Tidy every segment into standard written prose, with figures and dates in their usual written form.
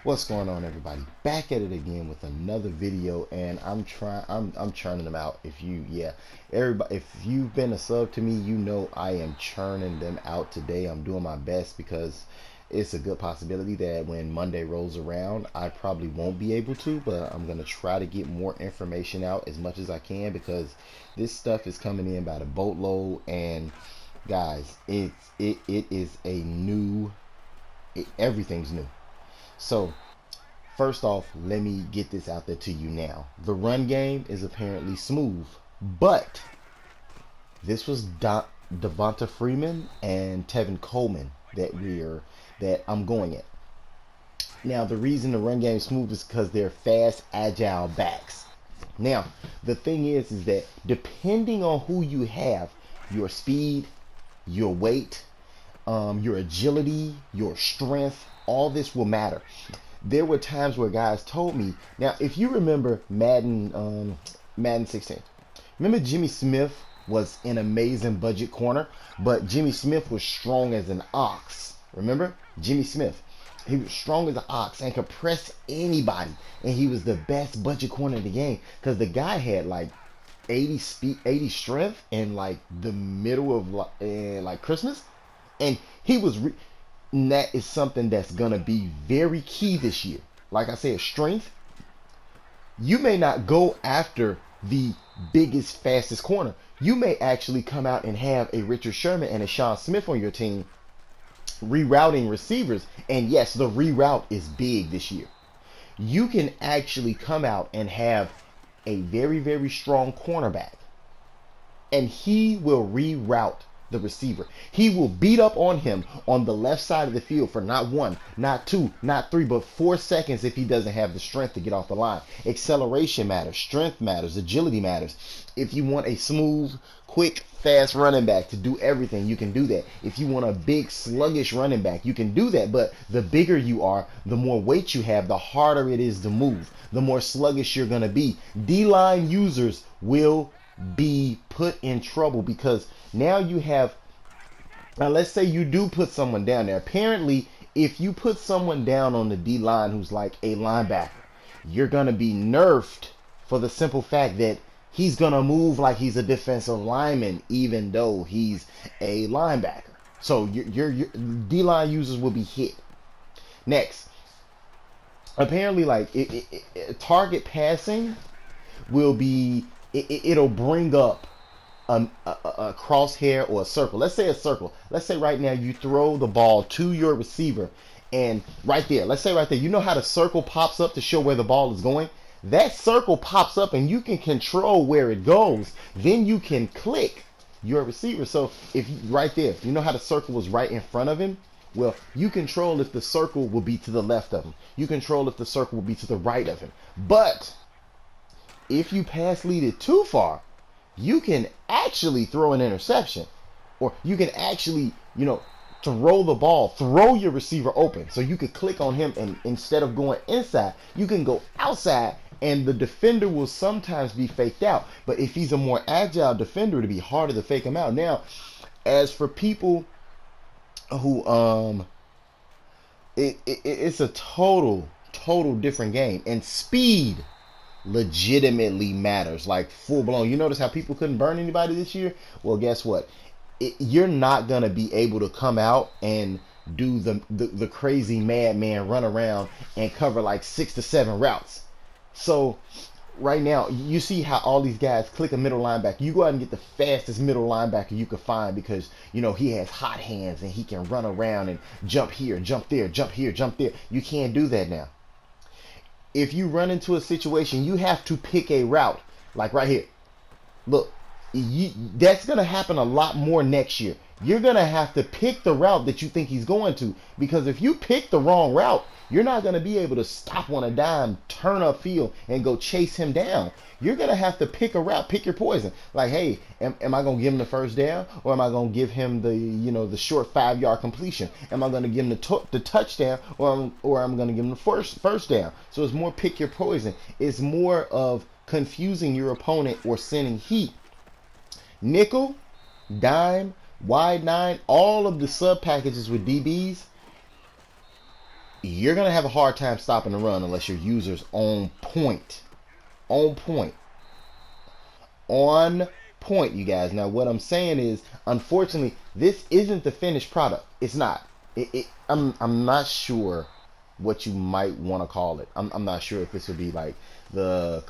What's going on, everybody? Back at it again with another video, and I'm churning them out. Everybody, if you've been a sub to me, you know I am churning them out today. I'm doing my best because it's a good possibility that when Monday rolls around, I probably won't be able to, but I'm gonna try to get more information out as much as I can because this stuff is coming in by the boatload. And guys, it is a everything's new. So first off, let me get this out there to you now. The run game is apparently smooth, but this was Devonta Freeman and Tevin Coleman that I'm going at. Now, the reason the run game is smooth is because they're fast, agile backs. Now, the thing is that depending on who you have, your speed, your weight, your agility, your strength, all this will matter. There were times where guys told me. Now, if you remember Madden 16, remember Jimmy Smith was an amazing budget corner, but Jimmy Smith was strong as an ox. Remember Jimmy Smith? He was strong as an ox and could press anybody, and he was the best budget corner in the game because the guy had like 80 speed, 80 strength, in like the middle of like Christmas, and he was. And that is something that's gonna be very key this year. Like I said, strength. You may not go after the biggest, fastest corner. You may actually come out and have a Richard Sherman and a Sean Smith on your team rerouting receivers. And yes, the reroute is big this year. You can actually come out and have a very, very strong cornerback, and he will reroute the receiver. He will beat up on him on the left side of the field for not one, not two, not three, but 4 seconds if he doesn't have the strength to get off the line. Acceleration matters, strength matters, agility matters. If you want a smooth, quick, fast running back to do everything, you can do that. If you want a big, sluggish running back, you can do that. But the bigger you are, the more weight you have, the harder it is to move, the more sluggish you're going to be. D-line users will be put in trouble because now you have, now let's say you do put someone down there. Apparently, if you put someone down on the D line who's like a linebacker, you're going to be nerfed for the simple fact that he's going to move like he's a defensive lineman even though he's a linebacker. So your D line users will be hit. Next, apparently, like target passing will be, it'll bring up a crosshair or a circle. Let's say a circle. Let's say right now you throw the ball to your receiver, and right there, let's say right there, you know how the circle pops up to show where the ball is going? That circle pops up and you can control where it goes. Then you can click your receiver. So if you, right there, you know how the circle was right in front of him? Well, you control if the circle will be to the left of him. You control if the circle will be to the right of him. But if you pass lead it too far, you can actually throw an interception, or you can actually, throw the ball, throw your receiver open. So you could click on him, and instead of going inside, you can go outside, and the defender will sometimes be faked out. But if he's a more agile defender, it'll be harder to fake him out. Now, as for people who, it's a total different game, and speed legitimately matters, like full blown. You notice how people couldn't burn anybody this year? Well, guess what? You're not gonna be able to come out and do the crazy madman run around and cover like 6 to 7 routes. So right now you see how all these guys click a middle linebacker. You go out and get the fastest middle linebacker you could find because he has hot hands and he can run around and jump here, jump there, jump here, jump there. You can't do that now. If you run into a situation, you have to pick a route. Like right here. Look, that's going to happen a lot more next year. You're going to have to pick the route that you think he's going to. Because if you pick the wrong route, you're not going to be able to stop on a dime, turn upfield, and go chase him down. You're going to have to pick a route, pick your poison. Like, hey, am I going to give him the first down? Or am I going to give him the short 5-yard completion? Am I going to give him the touchdown? Or I'm going to give him the first down? So it's more pick your poison. It's more of confusing your opponent or sending heat. Nickel, dime, wide nine, all of the sub packages with DBs, you're going to have a hard time stopping the run unless your user's on point. On point. On point, you guys. Now, what I'm saying is, unfortunately, this isn't the finished product. It's not. I'm not sure what you might want to call it. I'm not sure if this would be like the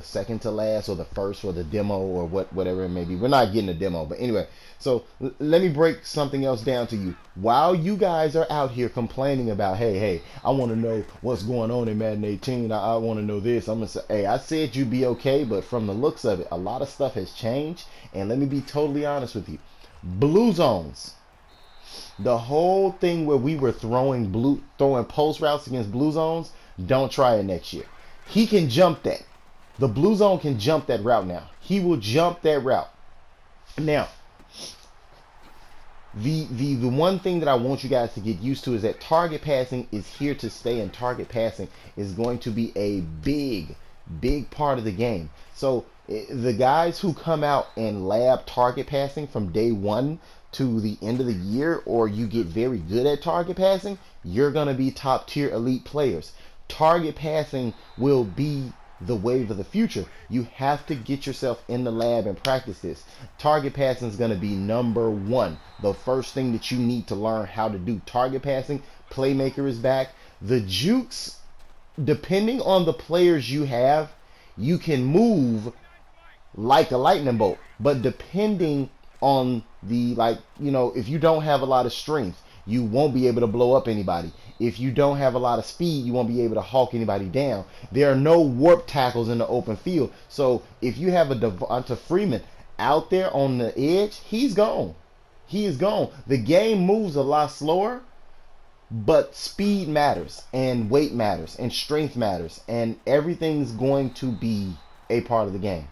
second to last or the first or the demo or whatever it may be. We're not getting a demo, but anyway. So let me break something else down to you. While you guys are out here complaining about, hey, I want to know what's going on in Madden 18. I want to know this. I'm gonna say, hey, I said you'd be okay, but from the looks of it, a lot of stuff has changed. And let me be totally honest with you. Blue zones. The whole thing where we were throwing post routes against blue zones, don't try it next year. He can jump that. The blue zone can jump that route now. He will jump that route. Now, the one thing that I want you guys to get used to is that target passing is here to stay, and target passing is going to be a big part of the game. So the guys who come out and lab target passing from day one to the end of the year, or you get very good at target passing, you're going to be top tier elite players. Target passing will be the wave of the future. You have to get yourself in the lab and practice this. Target passing is going to be number one. The first thing that you need to learn how to do. Target passing, playmaker is back. The jukes, depending on the players you have, you can move like a lightning bolt. But depending on the, if you don't have a lot of strength, you won't be able to blow up anybody. If you don't have a lot of speed, you won't be able to hawk anybody down. There are no warp tackles in the open field. So if you have a Devonta Freeman out there on the edge, he's gone. He is gone. The game moves a lot slower, but speed matters, and weight matters, and strength matters, and everything's going to be a part of the game.